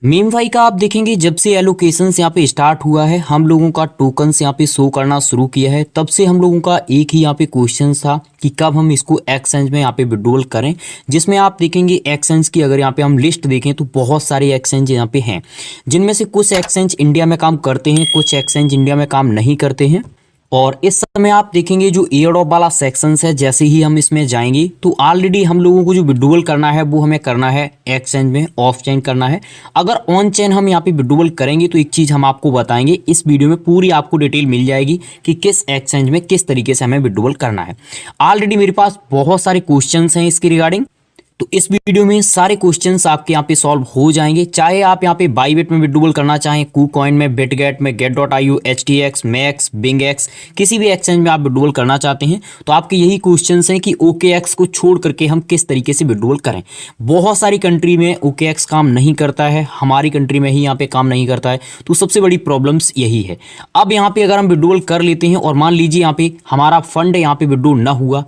Meme भाई का आप देखेंगे जब से एलोकेशंस यहाँ पे स्टार्ट हुआ है, हम लोगों का टोकन्स यहाँ पे शो करना शुरू किया है, तब से हम लोगों का एक ही यहाँ पे क्वेश्चन था कि कब हम इसको एक्सचेंज में यहाँ पे विड्रॉल करें। जिसमें आप देखेंगे एक्सचेंज की अगर यहाँ पे हम लिस्ट देखें तो बहुत सारे एक्सचेंज यहाँ पे हैं, जिनमें से कुछ एक्सचेंज इंडिया में काम करते हैं, कुछ एक्सचेंज इंडिया में काम नहीं करते हैं। और इस समय आप देखेंगे जो एयर ड्रॉप वाला सेक्शंस है, जैसे ही हम इसमें जाएंगे तो ऑलरेडी हम लोगों को जो विड्रॉल करना है वो हमें करना है एक्सचेंज में, ऑफ चेन करना है। अगर ऑन चेन हम यहाँ पे विड्रॉल करेंगे तो एक चीज़ हम आपको बताएंगे इस वीडियो में, पूरी आपको डिटेल मिल जाएगी कि किस एक्सचेंज में किस तरीके से हमें विड्रॉल करना है। ऑलरेडी मेरे पास बहुत सारे क्वेश्चन हैं इसके रिगार्डिंग, तो इस वीडियो में सारे क्वेश्चंस आपके यहाँ पे सॉल्व हो जाएंगे। चाहे आप यहाँ पे बाईबिट में विड्रॉल करना चाहें, कूकॉइन में, बिटगेट में, get.io, HTX, मैक्स, बिंगएक्स, किसी भी एक्सचेंज में आप विड्रॉल करना चाहते हैं तो आपके यही क्वेश्चंस हैं कि OKX को छोड़ करके हम किस तरीके से विड्रॉल करें। बहुत सारी कंट्री में OKX काम नहीं करता है, हमारी कंट्री में ही यहाँ पे काम नहीं करता है, तो सबसे बड़ी प्रॉब्लम्स यही है। अब यहाँ पे अगर हम विड्रॉल कर लेते हैं और मान लीजिए यहाँ पे हमारा फंड यहाँ पे विड्रॉल ना हुआ,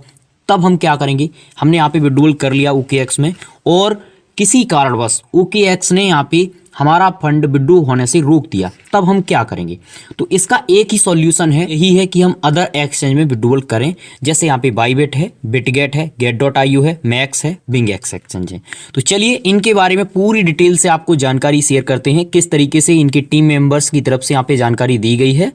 तब हम क्या करेंगे। हमने यहाँ पे विड्रॉल कर लिया OKX में और किसी कारणवश OKX ने यहाँ पे हमारा फंड विड्रॉ होने से रोक दिया, तब हम क्या करेंगे। तो इसका एक ही सॉल्यूशन है, यही है कि हम अदर एक्सचेंज में विड्रॉल करें। जैसे यहाँ पे बाईबिट है, बिटगेट है, get.io है, मैक्स है, बिंगएक्स एक्सचेंज है। तो चलिए इनके बारे में पूरी डिटेल से आपको जानकारी शेयर करते हैं, किस तरीके से इनके टीम मेंबर्स की तरफ से यहाँ पे जानकारी दी गई है।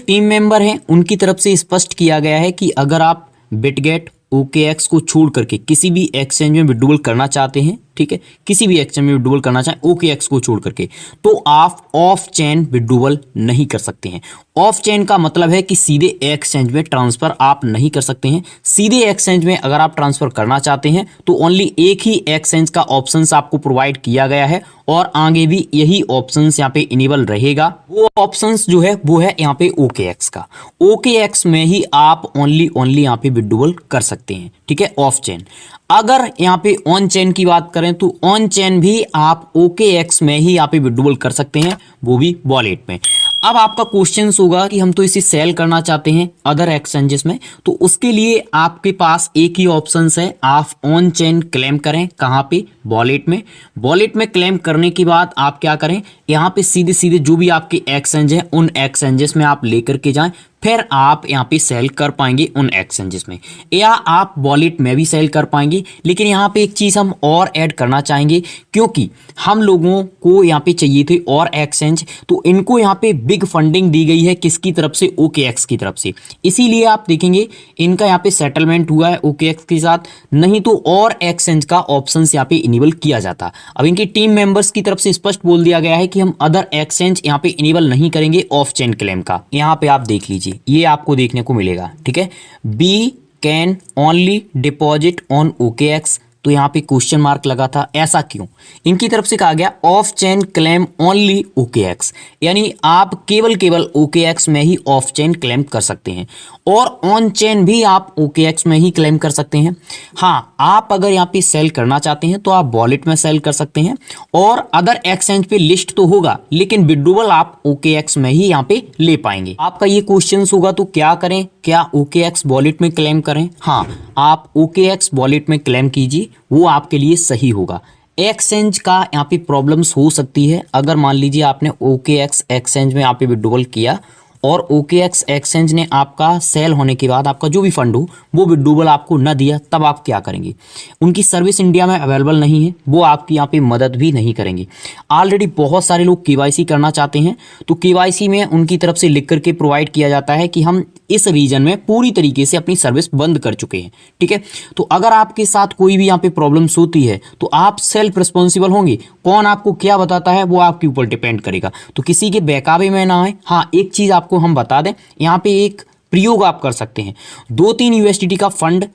टीम मेंबर हैं उनकी तरफ से स्पष्ट किया गया है कि अगर आप बिटगेट, OKX को छोड़ करके किसी भी एक्सचेंज में विड्रॉल करना चाहते हैं, ठीक है, किसी भी एक्सचेंज में विड्रॉल करना चाहें OKX को छोड़ करके, तो आप ऑफ चेन विड्रॉल नहीं कर सकते हैं। ऑफ चेन का मतलब है कि सीधे एक्सचेंज में ट्रांसफर आप नहीं कर सकते हैं। सीधे एक्सचेंज में अगर आप ट्रांसफर करना चाहते हैं तो ओनली एक ही एक्सचेंज का ऑप्शंस आपको प्रोवाइड किया गया है और आगे भी यही ऑप्शंस यहाँ पे इनेबल रहेगा। वो ऑप्शंस जो है वो है यहाँ पे OKX का। OKX में ही आप ओनली यहाँ पे विड्रॉल कर सकते हैं, ठीक है, ऑफ चेन। अगर यहाँ पे ऑन चेन की बात करें तो ऑन चेन भी आप OKX में ही यहाँ पे विड्रॉल कर सकते हैं, वो भी वॉलेट में। अब आपका क्वेश्चन होगा कि हम तो इसे सेल करना चाहते हैं अदर एक्सचेंजेस में, तो उसके लिए आपके पास एक ही ऑप्शन है, आप ऑन चेन क्लेम करें। कहाँ पे? वॉलेट में। वॉलेट में क्लेम करने के बाद आप क्या करें, यहाँ पे सीधे सीधे जो भी आपके एक्सचेंज हैं उन एक्सचेंजेस में आप लेकर के जाएं, फिर आप यहाँ पे सेल कर पाएंगे उन एक्सचेंजेस में, या आप वॉलेट में भी सेल कर पाएंगे। लेकिन यहाँ पे एक चीज़ हम और ऐड करना चाहेंगे, क्योंकि हम लोगों को यहाँ पे चाहिए थे और एक्सचेंज, तो इनको यहाँ पे बिग फंडिंग दी गई है किसकी तरफ से? OKX की तरफ से। इसीलिए आप देखेंगे इनका यहाँ पे सेटलमेंट हुआ है OKX के साथ, नहीं तो और एक्सचेंज का ऑप्शन यहाँ पे इनेबल किया जाता। अब इनकी टीम मेंबर्स की तरफ से स्पष्ट बोल दिया गया है कि हम अदर एक्सचेंज यहाँ पे इनेबल नहीं करेंगे ऑफ चेन क्लेम का। यहाँ पे आप देख लीजिए, ये आपको देखने को मिलेगा, ठीक है, be can only deposit on OKX। तो यहाँ पे क्वेश्चन मार्क लगा था, ऐसा क्यों? इनकी तरफ से कहा गया of chain claim only OKX, यानी आप केवल OKX में ही ऑफ चेन क्लेम कर सकते हैं और ऑन चेन भी आप OKX में ही क्लेम कर सकते हैं। हाँ, आप अगर यहाँ पे सेल करना चाहते हैं तो आप वॉलेट में सेल कर सकते हैं और अदर एक्सचेंज पे लिस्ट तो होगा, लेकिन विड्रॉल आप OKX में ही यहाँ पे ले पाएंगे। आपका ये क्वेश्चन होगा तो क्या करें, क्या OKX वॉलेट में क्लेम करें? हाँ, आप OKX वॉलेट में क्लेम कीजिए, वो आपके लिए सही होगा। एक्सचेंज का यहाँ पे प्रॉब्लम्स हो सकती है, अगर मान लीजिए आपने OKX एक्सचेंज में यहाँ पे विड्रॉल किया और OKX एक्सचेंज ने आपका सेल होने के बाद आपका जो भी फंड हो वो विड्रॉल आपको न दिया, तब आप क्या करेंगे? उनकी सर्विस इंडिया में अवेलेबल नहीं है, वो आपकी यहाँ पे मदद भी नहीं करेंगे। ऑलरेडी बहुत सारे लोग KYC करना चाहते हैं, तो KYC में उनकी तरफ से लिख करके प्रोवाइड किया जाता है कि हम इस रीजन में पूरी तरीके से अपनी सर्विस बंद कर चुके हैं, ठीक है। तो अगर आपके साथ कोई भी यहाँ पे प्रॉब्लम्स होती है तो आप सेल्फ रिस्पॉन्सिबल होंगे। कौन आपको क्या बताता है वो आपके ऊपर डिपेंड करेगा, तो किसी के बहकावे में ना आए। हाँ, एक चीज़ आपको हम बता दें, यहाँ पे एक प्रयोग आप कर सकते हैं, 2-3 USDT का फंड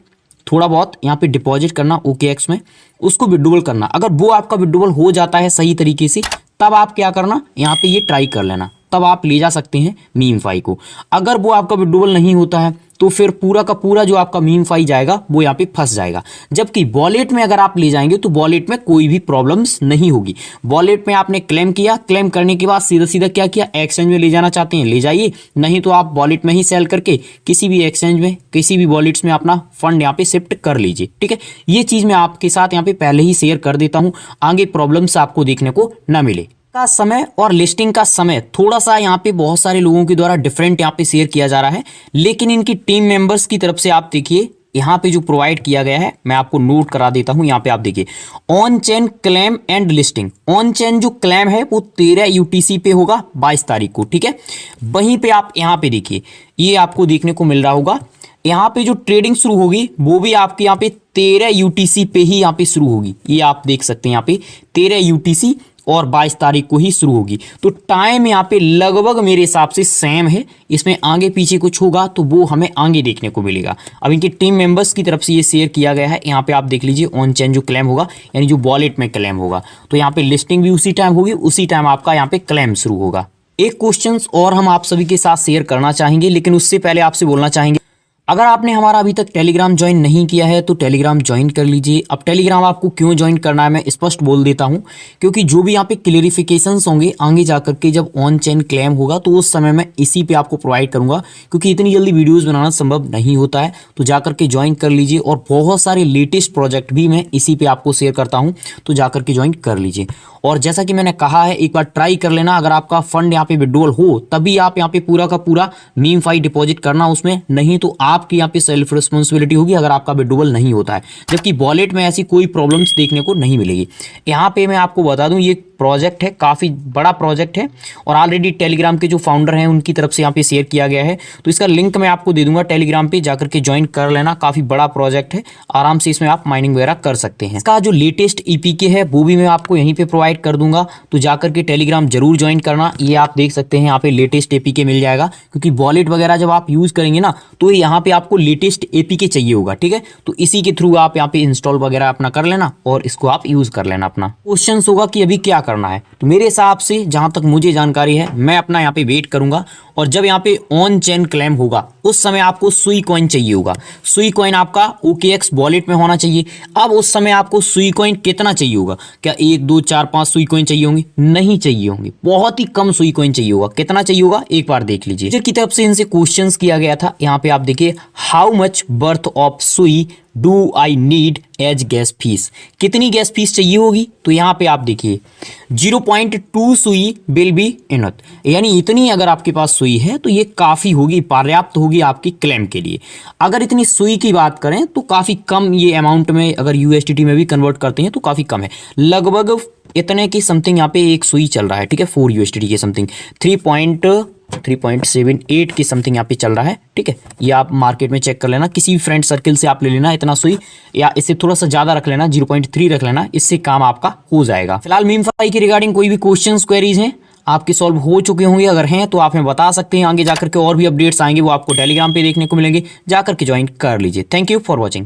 थोड़ा बहुत यहाँ पे डिपॉजिट करना OKX में, उसको विड्रॉल करना। अगर वो आपका विड्रॉल हो जाता है सही तरीके से, तब आप क्या करना, यहाँ पे ये ट्राई कर लेना, तब आप ले जा सकते हैं मीम फाई को। अगर वो आपका विड्रॉल नहीं होता है तो फिर पूरा का पूरा जो आपका मीम फाई जाएगा वो यहाँ पे फंस जाएगा। जबकि वॉलेट में अगर आप ले जाएंगे तो वॉलेट में कोई भी प्रॉब्लम्स नहीं होगी। वॉलेट में आपने क्लेम किया, क्लेम करने के बाद सीधा सीधा क्या किया, एक्सचेंज में ले जाना चाहते हैं ले जाइए, नहीं तो आप वॉलेट में ही सेल करके किसी भी एक्सचेंज में, किसी भी वॉलेट्स में अपना फंड यहाँ पे शिफ्ट कर लीजिए, ठीक है। ये चीज़ मैं आपके साथ यहाँ पे पहले ही शेयर कर देता हूँ, आगे प्रॉब्लम्स आपको देखने को ना मिले। का समय और लिस्टिंग का समय थोड़ा सा यहाँ पे बहुत सारे लोगों के द्वारा डिफरेंट यहाँ पे शेयर किया जा रहा है, लेकिन इनकी टीम मेंबर्स की तरफ से आप देखिए यहाँ पे जो प्रोवाइड किया गया है, मैं आपको नोट करा देता हूं। यहाँ पे आप देखिए on chain claim and listing. On chain जो क्लेम है वो 13 यूटीसी पे होगा 22 तारीख को, ठीक है। वहीं पे आप यहाँ पे देखिए, ये आपको देखने को मिल रहा होगा, यहाँ पे जो ट्रेडिंग शुरू होगी वो भी आपके यहाँ पे 13 यूटीसी पे ही यहाँ पे शुरू होगी। ये आप देख सकते हैं यहाँ पे 13 यूटीसी और 22 तारीख को ही शुरू होगी। तो टाइम यहाँ पे लगभग मेरे हिसाब से सेम है। इसमें आगे पीछे कुछ होगा तो वो हमें आगे देखने को मिलेगा। अब इनके टीम मेंबर्स की तरफ से ये शेयर किया गया है। यहाँ पे आप देख लीजिए ऑन चेन जो क्लेम होगा यानी जो वॉलेट में क्लेम होगा, तो यहाँ पे लिस्टिंग भी उसी टाइम होगी, उसी टाइम आपका यहाँ पे क्लेम शुरू होगा। एक क्वेश्चन और हम आप सभी के साथ शेयर करना चाहेंगे, लेकिन उससे पहले आपसे बोलना चाहेंगे, अगर आपने हमारा अभी तक टेलीग्राम ज्वाइन नहीं किया है तो टेलीग्राम ज्वाइन कर लीजिए। अब टेलीग्राम आपको क्यों ज्वाइन करना है मैं स्पष्ट बोल देता हूं, क्योंकि जो भी यहाँ पे क्लेरिफिकेशंस होंगे आगे जाकर के जब ऑन चेन क्लेम होगा तो उस समय मैं इसी पे आपको प्रोवाइड करूंगा, क्योंकि इतनी जल्दी वीडियोज़ बनाना संभव नहीं होता है। तो जाकर के ज्वाइन कर लीजिए और बहुत सारे लेटेस्ट प्रोजेक्ट भी मैं इसी पे आपको शेयर करता हूँ, तो जाकर के ज्वाइन कर लीजिए। और जैसा कि मैंने कहा है, एक बार ट्राई कर लेना, अगर आपका फंड यहाँ पे विड्रॉल हो तभी आप यहाँ पे पूरा का पूरा मीम फाई डिपॉजिट करना उसमें, नहीं तो आपकी यहाँ पे सेल्फ रिस्पॉन्सिबिलिटी होगी अगर आपका विड्रॉल नहीं होता है। जबकि वॉलेट में ऐसी कोई प्रॉब्लम्स देखने को नहीं मिलेगी। यहाँ पे मैं आपको बता दूं, ये प्रोजेक्ट है, काफ़ी बड़ा प्रोजेक्ट है और ऑलरेडी टेलीग्राम के जो फाउंडर हैं उनकी तरफ से यहाँ पे शेयर किया गया है। तो इसका लिंक मैं आपको दे दूंगा, टेलीग्राम पे जाकर के ज्वाइन कर लेना। काफ़ी बड़ा प्रोजेक्ट है, आराम से इसमें आप माइनिंग वगैरह कर सकते हैं। इसका जो लेटेस्ट ईपीके है वो भी मैं आपको यहीं पे प्रोवाइड कर दूंगा, तो जाकर के टेलीग्राम जरूर ज्वाइन करना। ये आप देख सकते हैं यहाँ पे लेटेस्ट एपीके मिल जाएगा, क्योंकि वॉलेट वगैरह जब आप यूज़ करेंगे ना तो यहाँ पे आपको लेटेस्ट एपीके चाहिए होगा, ठीक है। तो इसी के थ्रू आप यहाँ पे इंस्टॉल वगैरह अपना कर लेना और इसको आप यूज़ कर लेना। अपना क्वेश्चन होगा कि अभी क्या करना है, तो मेरे हिसाब से जहां तक मुझे जानकारी है मैं अपना यहाँ पे वेट करूंगा, और जब यहाँ पे ऑन चेन क्लेम होगा उस समय आपको सुई कॉइन चाहिए होगा। सुई कॉइन आपका OKX वॉलेट में होना चाहिए। अब उस समय आपको सुई कॉइन कितना चाहिए होगा? क्या 1 2 4 5 सुई कॉइन चाहिए होंगे? नहीं चाहिए होंगे, बहुत ही कम सुई कॉइन चाहिए होगा। कितना चाहिए होगा एक बार देख लीजिए। की तरफ से इनसे क्वेश्चन किया गया था, यहाँ पे आप देखिए, how much worth of SUI do I need as gas fees? कितनी गैस फीस चाहिए होगी? तो यहाँ पे आप देखिए 0.2 सुई विल बी इनफ, यानी इतनी अगर आपके पास सुई है तो ये काफ़ी होगी, पर्याप्त होगी आपकी क्लेम के लिए। अगर इतनी सुई की बात करें तो काफ़ी कम ये अमाउंट में, अगर USDT में भी कन्वर्ट करते हैं तो काफ़ी कम है, लगभग इतने की समथिंग यहाँ पे एक सुई चल रहा है, ठीक है। 4 USDT के समथिंग 3.78 की समथिंग यहाँ पे चल रहा है, ठीक है। ये आप मार्केट में चेक कर लेना, किसी भी फ्रेंड सर्किल से आप ले लेना इतना सुई, या इससे थोड़ा सा ज़्यादा रख लेना, 0.3 रख लेना, इससे काम आपका हो जाएगा। फिलहाल मीम फाई के रिगार्डिंग कोई भी क्वेश्चंस क्वेरीज हैं आपके सॉल्व हो चुके होंगे, अगर हैं तो आप हमें बता सकते हैं। आगे जाकर के और भी अपडेट्स आएंगे वो आपको टेलीग्राम पे देखने को मिलेंगे, जाकर के ज्वाइन कर लीजिए। Thank you for watching.